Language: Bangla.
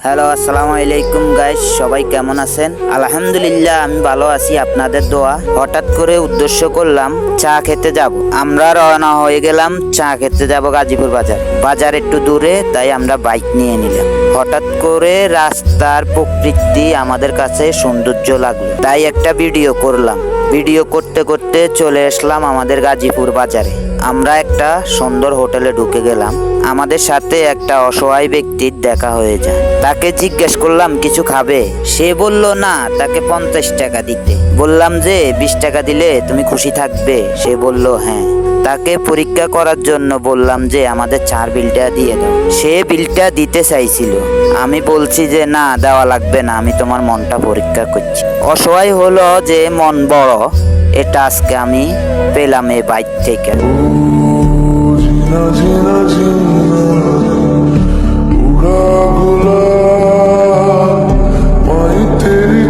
হ্যালো, আসসালামু আলাইকুম গাইস, সবাই কেমন আছেন? আলহামদুলিল্লাহ আমি ভালো আছি, আপনাদের দোয়া। হঠাৎ করে উদ্দেশ্য করলাম চা খেতে যাব। আমরা রওনা হয়ে গেলাম চা খেতে যাব গাজীপুর বাজার। বাজার একটু দূরে, তাই আমরা বাইক নিয়ে নিলাম। হঠাৎ করে রাস্তার প্রকৃতি আমাদের কাছে সৌন্দর্য লাগলো, তাই একটা ভিডিও করলাম। ভিডিও করতে করতে চলে আসলাম আমাদের গাজীপুর বাজারে। আমরা একটা সুন্দর হোটেলে ঢুকে গেলাম। আমাদের সাথে একটা অসহায় ব্যক্তির দেখা হয়ে যায়। তাকে জিজ্ঞেস করলাম কিছু খাবে। সে বলল না, তাকে 50 টাকা দিতে। বললাম যে 20 টাকা দিলে তুমি খুশি থাকবে? সে বলল হ্যাঁ। তাকে পরীক্ষা করার জন্য বললাম যে আমাদের চার বিলটা দিয়ে দাও। সে বিলটা দিতে চাইছিল। আমি বলছি যে না, দেওয়া লাগবে না, আমি তোমার মনটা পরীক্ষা করছি। অসহায় হলো যে মন বড়, এটা আজকে আমি পেলাম এই বাইক থেকে। उड़ा भुला माई तेरी